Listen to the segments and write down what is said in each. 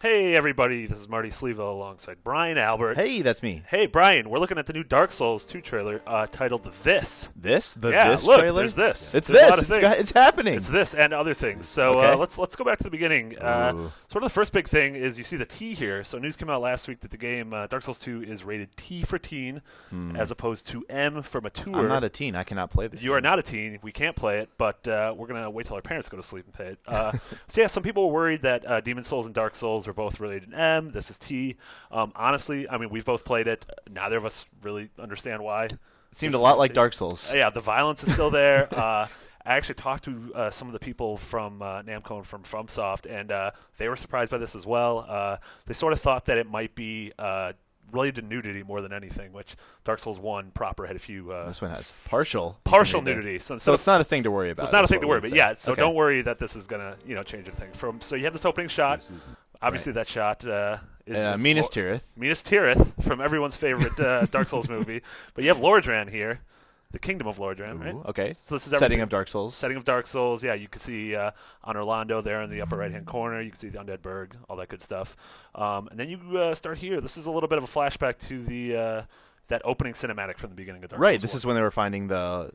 Hey, everybody, this is Marty Sleeville alongside Brian Albert. Hey, that's me. Hey, Brian, we're looking at the new Dark Souls 2 trailer titled This. This? The yeah, This look, trailer? there's this. It's there's this. A lot of things. It's happening. It's this and other things. So Okay. let's go back to the beginning. Sort of the first big thing is you see the T here. So news came out last week that the game Dark Souls 2 is rated T for teen as opposed to M for mature. I'm not a teen. I cannot play this You game. are not a teen. We can't play it, but we're going to wait till our parents go to sleep and play it. So yeah, some people were worried that Demon Souls and Dark Souls were both rated M. This is T. Honestly, I mean, we've both played it. Neither of us really understand why. It seemed a lot like Dark Souls. Yeah, the violence is still there. I actually talked to some of the people from Namco and from FromSoft, and they were surprised by this as well. They sort of thought that it might be related to nudity more than anything, which Dark Souls 1 proper had a few... this one has partial nudity. So it's not a thing to worry about. So it's not a thing to worry about. Yeah, so okay. don't worry that this is going to change anything. So you have this opening shot. Obviously, that shot is Minas Tirith. Minas Tirith from everyone's favorite Dark Souls movie. But you have Lordran here, the Kingdom of Lordran, right? Okay. So this is setting of Dark Souls. Setting of Dark Souls. Yeah, you can see on Orlando there in the upper right-hand corner. You can see the Undead Burg, all that good stuff. And then you start here. This is a little bit of a flashback to the that opening cinematic from the beginning of Dark Souls. Right. This is when they were finding the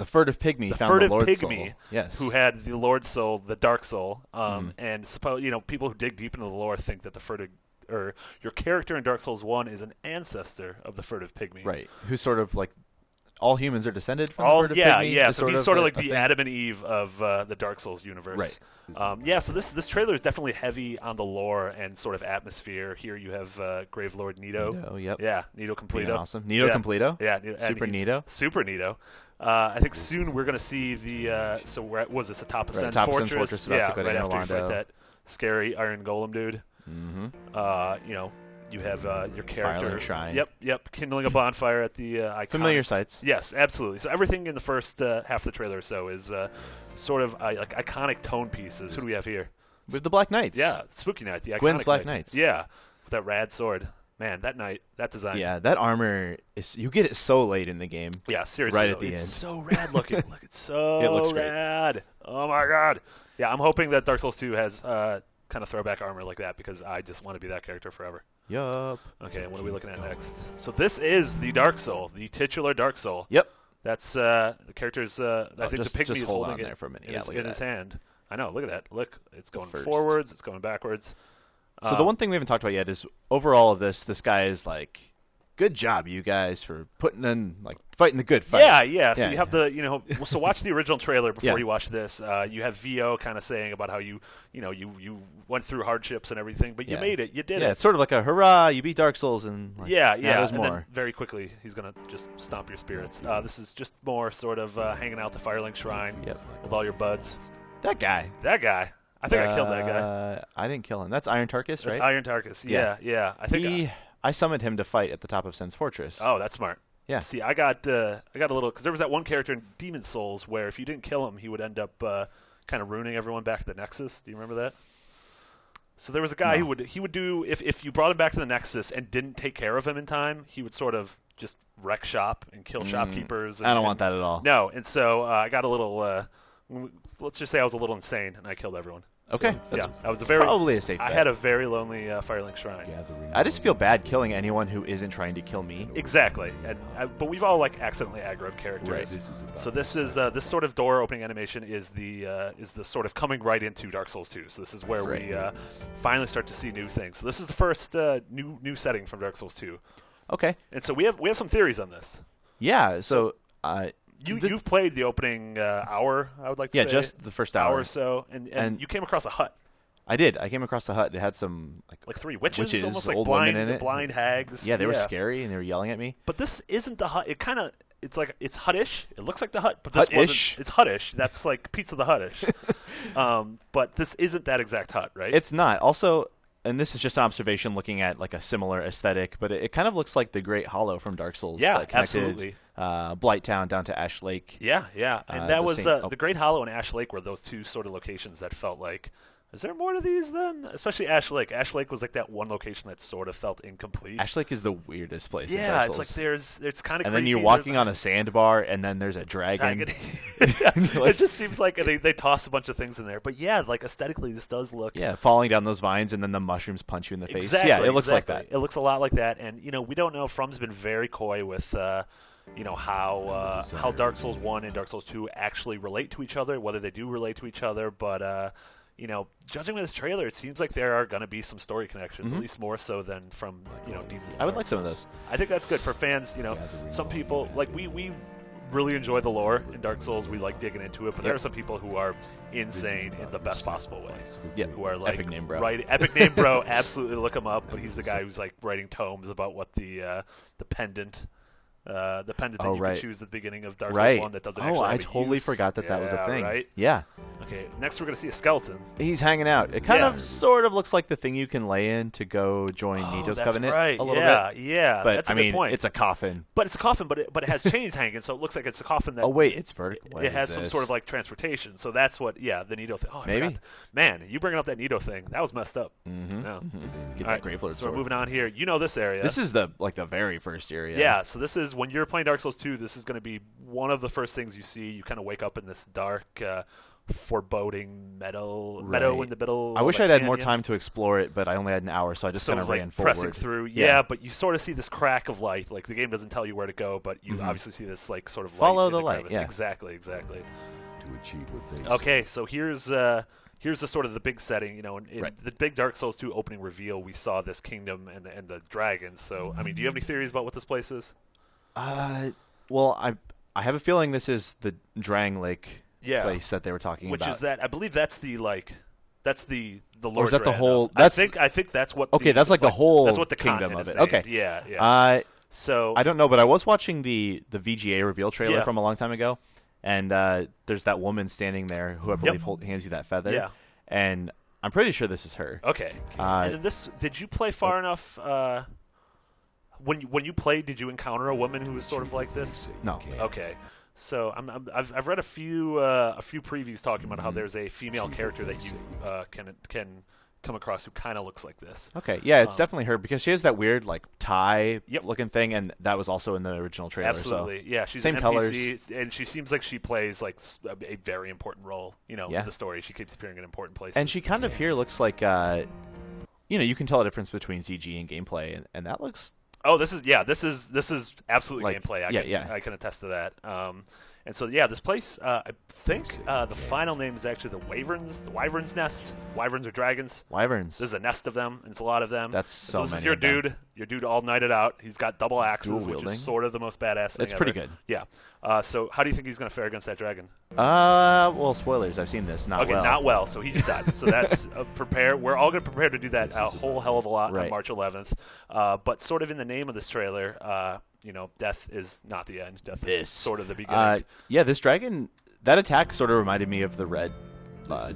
furtive pygmy. The found furtive the Lord pygmy, Soul. Yes. who had the Lord Soul, the Dark Soul, and people who dig deep into the lore think that the furtive or your character in Dark Souls 1 is an ancestor of the furtive pygmy. Right. Who's sort of like all humans are descended from the furtive pygmy? Yeah. So he's sort of like the thing? Adam and Eve of the Dark Souls universe. Right. So this trailer is definitely heavy on the lore and sort of atmosphere. Here you have Grave Lord Nito. Nito, yep. Yeah, Nito Completo. Being awesome. Nito Completo? Yeah. Super Nito. Super Nito. I think soon we're going to see the so where was this, the Top Ascent Fortress? About to go right to after you Orlando. fight that scary Iron Golem dude. You have your character. Firelink Shrine. Yep. Kindling a bonfire at the iconic. Familiar sights. Yes, absolutely. So everything in the first half of the trailer or so is sort of like iconic tone pieces. Who do we have here? With the Black Knights. Yeah, Spooky Knight, the iconic Gwyn's Black Knights. Yeah, with that rad sword. Man, that knight, that design. Yeah, that armor is. You get it so late in the game. Yeah, seriously. Right at the it's end. so rad looking. Look, it's so It looks rad. Great. Oh my god. Yeah, I'm hoping that Dark Souls 2 has kind of throwback armor like that because I just want to be that character forever. Yup. Okay, what are we looking at next? So this is the Dark Soul, the titular Dark Soul. Yep. That's the character's. I think just, the pygmy just is hold holding on it there for a minute. in his hand. I know. Look at that. Look, it's going first. forwards. It's going backwards. So the one thing we haven't talked about yet is overall of this guy is like, good job, you guys, for putting in, like, fighting the good fight. Yeah. So you have so watch the original trailer before you watch this. You have VO kind of saying about how you went through hardships and everything, but you made it. You did it. Yeah, it's sort of like a hurrah, you beat Dark Souls, and like, there's and more. then very quickly he's going to just stomp your spirits. This is just more sort of hanging out the Firelink Shrine with all your buds. That guy. I think I killed that guy. I didn't kill him. That's Iron Tarkus, right? That's Iron Tarkus. Yeah. I think I summoned him to fight at the top of Sen's Fortress. Oh, that's smart. Yeah. See, I got a little because there was that one character in Demon Souls where if you didn't kill him, he would end up kind of ruining everyone back to the Nexus. Do you remember that? So there was a guy who would do if you brought him back to the Nexus and didn't take care of him in time, he would sort of just wreck shop and kill shopkeepers. I don't want that at all. No, and so I got a little. Let's just say I was a little insane and I killed everyone. Okay. So, I was probably a safe bet. I had a very lonely Firelink Shrine. I just feel bad killing anyone who isn't trying to kill me. Exactly, but we've all like accidentally aggroed characters. Right. So this is this sort of door opening animation is the sort of coming right into Dark Souls 2. So this is where we finally start to see new things. So this is the first new setting from Dark Souls 2. Okay. And so we have some theories on this. Yeah. So you've played the opening hour, I would like to say. Yeah, just the first hour or so, and you came across a hut. I did. I came across a hut. It had some like three witches almost like old blind, women in it. blind hags. Yeah, they were scary and they were yelling at me. But this isn't the hut. It's like it's hut-ish. It looks like the hut, but this hut-ish? It's hut-ish. That's like Pizza the Hut-ish. But this isn't that exact hut, right? It's not. Also, and this is just an observation looking at like a similar aesthetic, but it kind of looks like the Great Hollow from Dark Souls. Yeah, that connected, absolutely. Blighttown down to Ash Lake. Yeah. And that was the Great Hollow and Ash Lake were those two sort of locations that felt like Is there more to these then? Especially Ash Lake. Ash Lake was like that one location that sort of felt incomplete. Ash Lake is the weirdest place. in Yeah, Dark it's Souls. like it's kind of. And then you're walking on a sandbar, and then there's a dragon. Like, it just seems like they toss a bunch of things in there. But yeah, like aesthetically, this does look. Yeah, falling down those vines, and then the mushrooms punch you in the face. Exactly, Yeah, it looks like exactly. that. It looks a lot like that, and we don't know. From's been very coy with. How Dark Souls 1 and Dark Souls 2 actually relate to each other, whether they do relate to each other. But, judging by this trailer, it seems like there are going to be some story connections, at least more so than from, Demon's I would like some of those. I think that's good for fans. Some people, like, we really enjoy the lore in Dark Souls. We like digging into it, but there are some people who are insane in the best possible way. Yeah, who are like Epic Name Bro. Epic Name Bro, absolutely look him up. But he's the guy who's like writing tomes about what the pendant. The pendant that you can choose at the beginning of Dark Souls 1 that doesn't actually have I totally use. forgot that was a thing. Right? Yeah. Okay, next we're going to see a skeleton. He's hanging out. It kind of sort of looks like the thing you can lay in to go join Nito's Covenant right. a little bit. Yeah, But that's a I mean, good point. it's a coffin. But it's a coffin, but it has chains hanging, so it looks like it's a coffin that... Oh, wait, it's vertical. It has some sort of like transportation, so that's what, the Nito thing. Oh, I forgot. Man, you bringing up that Nito thing, that was messed up. Mm-hmm. Yeah. Get All that Grave Lord so sword. we're moving on here. You know this area. This is the very first area. Yeah, so this is, when you're playing Dark Souls 2, this is going to be one of the first things you see. You kind of wake up in this dark, foreboding meadow in the middle. I wish of I'd a had more canyon. time to explore it, but I only had an hour, so I just kind of ran forward. Pressing through. Yeah, but you sort of see this crack of light. Like, the game doesn't tell you where to go, but you obviously see this like sort of light. Follow in the light, crevice. yeah. Exactly. To achieve what they Okay, so here's the sort of the big setting. In Right. the big Dark Souls 2 opening reveal, we saw this kingdom and the dragons. So, I mean, do you have any theories about what this place is? Well, I have a feeling this is the Drang Lake place that they were talking Which about. is that I believe that's the Lord. Or is that the Drang, whole? though. I think that's what. Okay, that's like the whole That's what the kingdom continent of is it. named. Okay, yeah. So I don't know, but I was watching the VGA reveal trailer from a long time ago, and there's that woman standing there who I believe hands you that feather. Yeah. And I'm pretty sure this is her. Okay. And then did you play far enough? When you played, did you encounter a woman who was sort of like this? No. Okay. So I've read a few previews talking about how there's a female character that you can come across who kind of looks like this. Okay, yeah, it's definitely her because she has that weird like tie looking thing, and that was also in the original trailer. Absolutely, so. yeah. She's Same an colors. NPC, and she seems like she plays like a very important role. In the story, she keeps appearing in important places. And she kind of here looks like, you can tell a difference between CG and gameplay, and that looks. Oh, this is absolutely Like, gameplay. I can attest to that. And so, this place, I think the final name is actually the Wyvern's Nest. Wyverns are dragons. Wyverns. There's a nest of them, and it's a lot of them. That's so this many is your of them. dude. Your dude all nighted out. He's got double axes, which Dual-wielding. is sort of the most badass thing It's pretty ever. good. Yeah. So how do you think he's going to fare against that dragon? Well, spoilers. I've seen this. Not well. Not well. So he just died. So that's prepare. We're all going to prepare to do that a whole hell of a lot on Right. March 11th. But sort of in the name of this trailer, death is not the end. Death is sort of the beginning. This dragon, that attack sort of reminded me of the red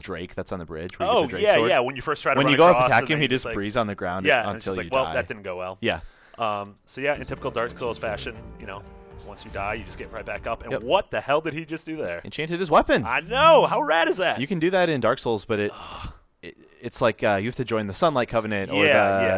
Drake that's on the bridge. Where you get the Drake sword. yeah. When you first try to When run you go up across, attack and him, then he you just like, breathes on the ground and it's until just you like, well, die. that didn't go well. Yeah. In typical Dark Souls fashion, once you die, you just get right back up. And Yep. what the hell did he just do there? Enchanted his weapon. I know. How rad is that? You can do that in Dark Souls, but it's like you have to join the Sunlight Covenant, or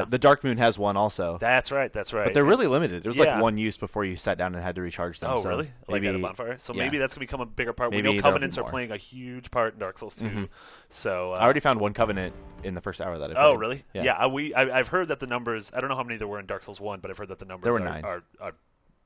the Dark Moon has one also. That's right. But they're really limited. It was Yeah. like one use before you sat down and had to recharge them. Oh, so really? Like maybe at a bonfire? So yeah. maybe that's going to become a bigger part. Maybe We know there'll be covenants are more. playing a huge part in Dark Souls 2. So I already found one covenant in the first hour that I played. Oh, really? Yeah. I've heard that the numbers, I don't know how many there were in Dark Souls 1, but I've heard that the numbers There were are 9.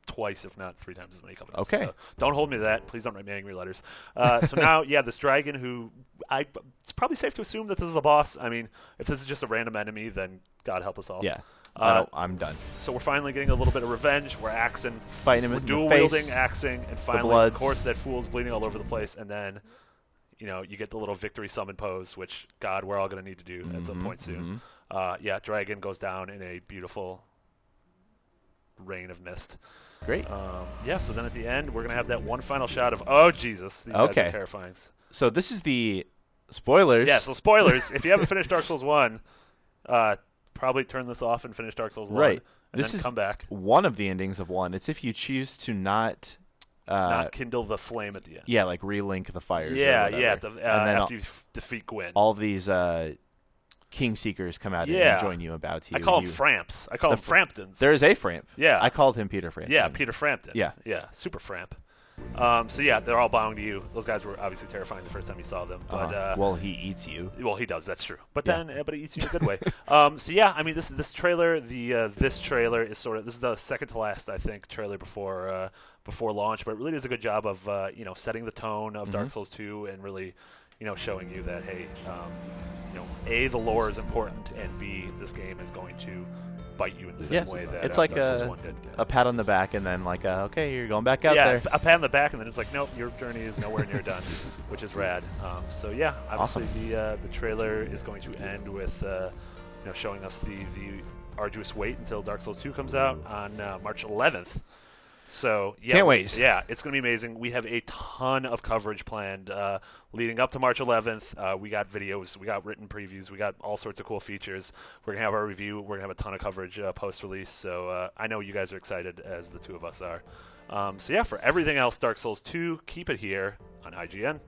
twice, if not 3 times as many covenants. Okay. So don't hold me to that. Please don't write me angry letters. So now, this dragon who it's probably safe to assume that this is a boss. I mean, if this is just a random enemy, then God help us all. Yeah. I'm done. So we're finally getting a little bit of revenge. We're axing. Fighting him We're in the dual face, wielding, axing, and finally, of bloods. course, that fool's bleeding all over the place. And then, you get the little victory summon pose, which, God, we're all going to need to do at some point soon. Dragon goes down in a beautiful rain of mist. Great. So then at the end, we're going to have that one final shot of, oh, Jesus, these guys are terrifying. So this is the spoilers. Yeah, so spoilers. If you haven't finished Dark Souls 1, probably turn this off and finish Dark Souls 1. Right. And This then is come back. one of the endings of 1. It's if you choose to not not kindle the flame at the end. Yeah, like relink the fires. Yeah, or yeah. whatever. And then after you defeat Gwyn. All of these King Seekers come out and join you and bow to you. I call them Framps. I call them Framptons. There is a Framp. Yeah. I called him Peter Frampton. Yeah, Peter Frampton. Yeah. Yeah, super Framp. So yeah, they're all bowing to you. Those guys were obviously terrifying the first time you saw them. But well, he eats you. Well, he does. That's true. But then, but he eats you in a good way. So yeah, I mean, this trailer, this trailer is this is the second to last, I think, trailer before launch. But it really does a good job of setting the tone of Dark Souls 2 and really showing you that hey, A, the lore is important, and B, this game is going to bite you in the same way that it's like Dark Souls 1 did. A pat on the back and then like okay, you're going back out there. Yeah, a pat on the back and then it's like nope, your journey is nowhere near done, which is rad. So yeah, obviously the trailer is going to end with showing us the arduous wait until Dark Souls 2 comes out on March 11th. So yeah, can't wait. Yeah, it's going to be amazing. We have a ton of coverage planned leading up to March 11th. We got videos, we got written previews, we got all sorts of cool features. We're going to have our review. We're going to have a ton of coverage post-release. So I know you guys are excited, as the two of us are. So yeah, for everything else Dark Souls 2, keep it here on IGN.